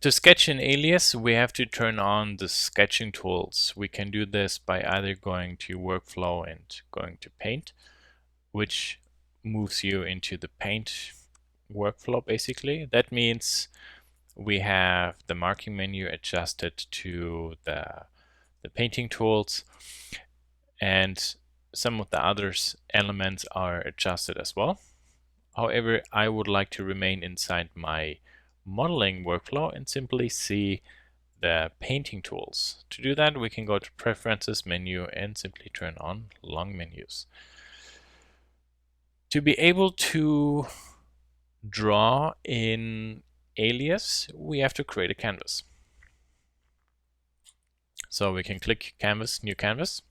To sketch an alias, we have to turn on the sketching tools. We can do this by either going to workflow and going to paint, which moves you into the paint workflow basically. That means we have the marking menu adjusted to the painting tools, and some of the other elements are adjusted as well. However, I would like to remain inside my modeling workflow and simply see the painting tools. To do that, we can go to Preferences menu and simply turn on long menus. To be able to draw in Alias, we have to create a canvas. So we can click Canvas, New Canvas.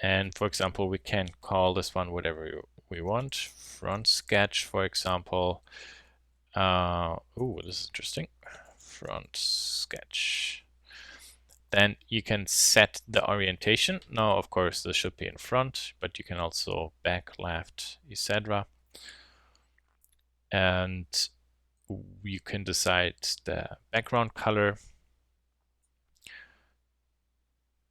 And for example, we can call this one whatever we want. Front sketch, for example. Oh, this is interesting. Front sketch. Then you can set the orientation. Now, of course, this should be in front, but you can also back, left, etc. And you can decide the background color.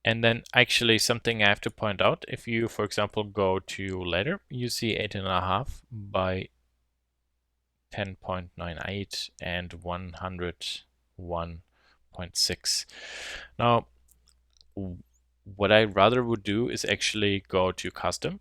And then actually something I have to point out, if you, for example, go to letter, you see 8.5 by 10.98 and 101.6. Now, what I rather would do is actually go to custom.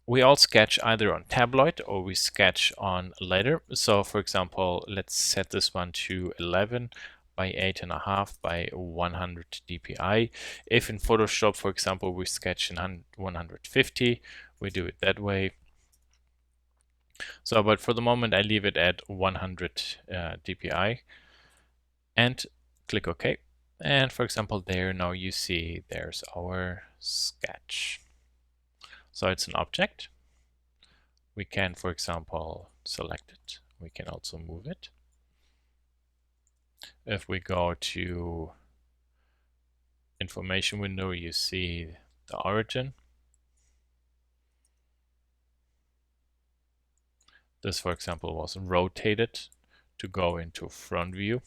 We all sketch either on tabloid or we sketch on letter. So for example, let's set this one to 11 by 8.5 by 100 dpi. If in Photoshop, for example, we sketch in 150, we do it that way. So, but for the moment, I leave it at 100 dpi and click OK. And for example, there now you see there's our sketch. So it's an object. We can, for example, select it. We can also move it. If we go to information window, you see the origin. This, for example, was rotated to go into front view.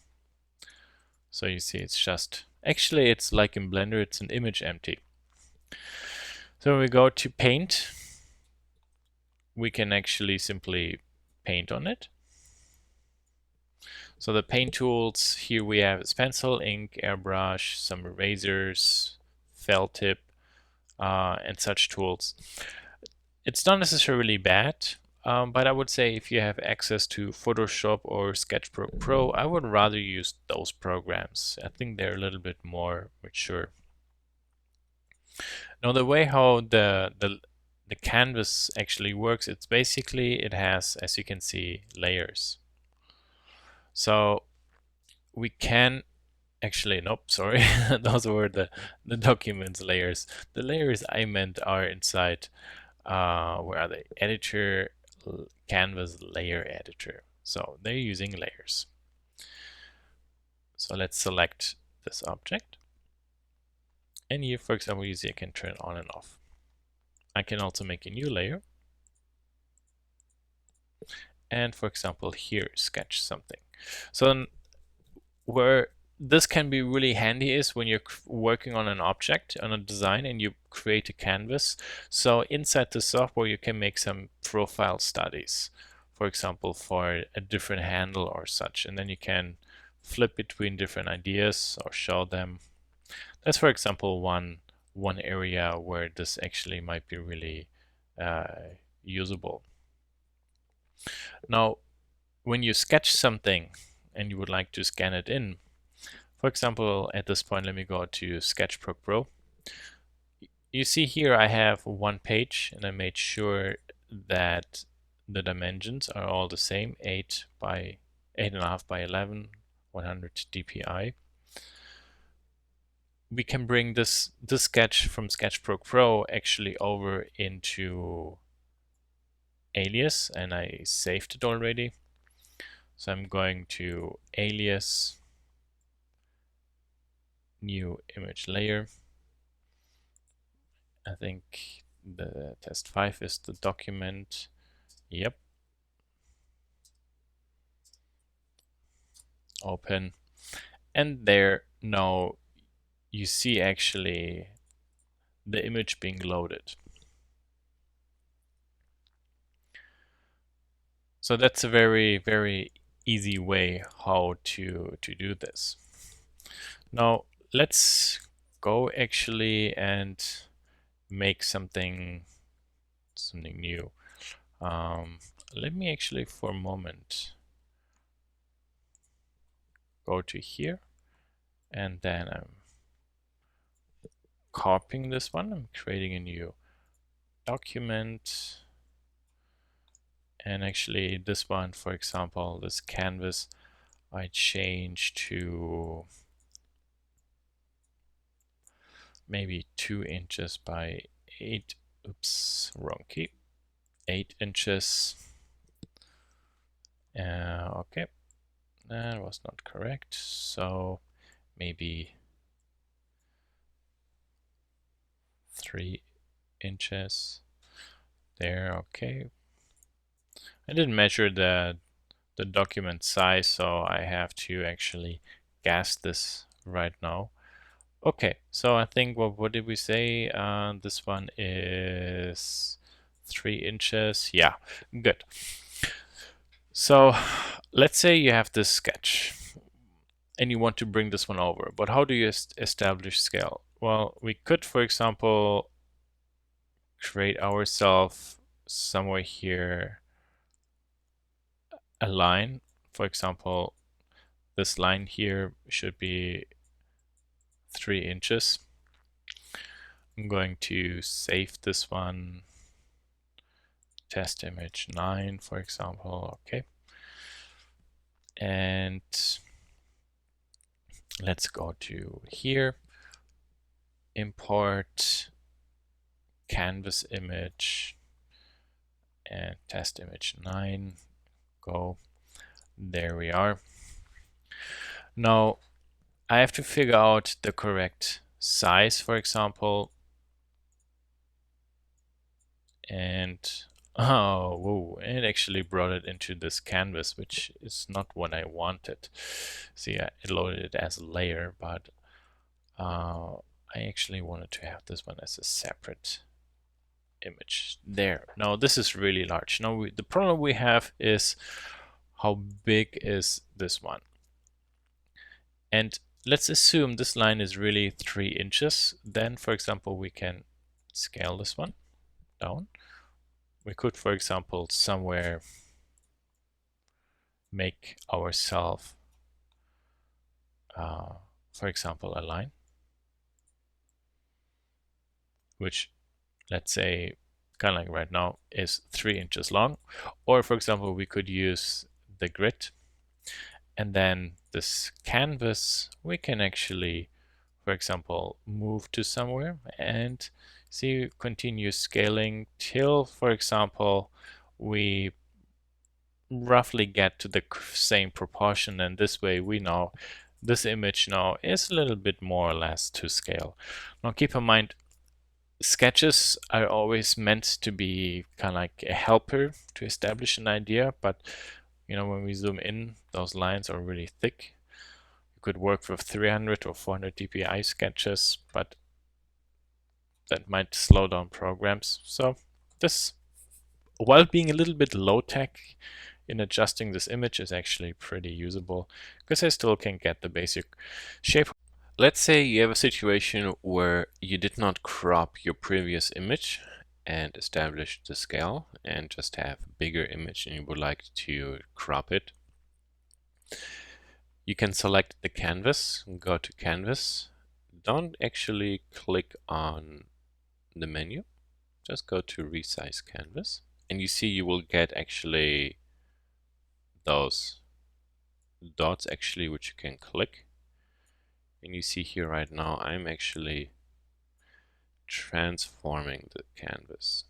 So you see it's just, actually it's like in Blender, it's an image empty. So when we go to paint, we can actually simply paint on it. So the paint tools, here we have pencil, ink, airbrush, some erasers, felt tip, and such tools. It's not necessarily bad, but I would say if you have access to Photoshop or Sketchbook Pro, I would rather use those programs. I think they're a little bit more mature. Now the way how the canvas actually works, it's basically, it has, as you can see, layers. So we can actually, nope, sorry, those were the documents layers. The layers I meant are inside, where are they? Editor, canvas layer editor. So they're using layers. So let's select this object. And here, for example, you see I can turn it on and off. I can also make a new layer. And for example, here, sketch something. So where this can be really handy is when you're working on an object, on a design, and you create a canvas. So inside the software, you can make some profile studies, for example, for a different handle or such. And then you can flip between different ideas or show them. That's, for example, one area where this actually might be really usable. Now, when you sketch something and you would like to scan it in, for example, at this point, let me go to Sketchbook Pro. You see here I have one page and I made sure that the dimensions are all the same, 8 by 8.5 by 11, 100 dpi. We can bring this sketch from Sketchbook Pro actually over into Alias, and I saved it already. So I'm going to Alias, new image layer. I think the test 5 is the document. Yep. open, and there now you see actually the image being loaded. So that's a very, very easy way how to do this. Now let's go actually and make something new. Let me actually for a moment go to here, and then I'm copying this one. I'm creating a new document, and actually this one, for example, this canvas, I change to maybe 2 inches by 8. Oops, wrong key. 8 inches. Okay, that was not correct. So maybe 3 inches there. Okay, I didn't measure the document size, so I have to actually guess this right now. Okay, so I think what did we say? This one is 3 inches. Yeah, good. So let's say you have this sketch and you want to bring this one over, but how do you establish scale? Well, we could, for example, create ourselves somewhere here a line. For example, this line here should be 3 inches. I'm going to save this one, test image 9, for example. Okay. And let's go to here, import canvas image and test image 9. Go. There we are. Now I have to figure out the correct size, for example. And oh, whoa, it actually brought it into this canvas, which is not what I wanted. See, I loaded it as a layer, but I actually wanted to have this one as a separate image. There. Now this is really large. Now the problem we have is how big is this one? And let's assume this line is really 3 inches. Then, for example, we can scale this one down. We could, for example, somewhere make ourselves, for example, a line, which, let's say, kind of like right now, is 3 inches long. Or, for example, we could use the grid, and then this canvas, we can actually, for example, move to somewhere and see, continue scaling till, for example, we roughly get to the same proportion, and this way we know this image now is a little bit more or less to scale. Now keep in mind, sketches are always meant to be kind of like a helper to establish an idea, but you know, when we zoom in, those lines are really thick. You could work with 300 or 400 dpi sketches, but that might slow down programs. So this, while being a little bit low tech in adjusting this image, is actually pretty usable because I still can get the basic shape. Let's say you have a situation where you did not crop your previous image and establish the scale and just have a bigger image and you would like to crop it. You can select the canvas, go to canvas. Don't actually click on the menu, just go to resize canvas, and you see you will get actually those dots actually which you can click. And you see here right now I'm actually transforming the canvas.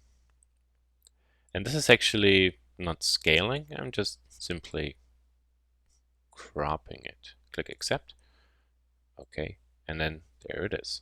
And this is actually not scaling, I'm just simply cropping it. Click accept. Okay, and then there it is.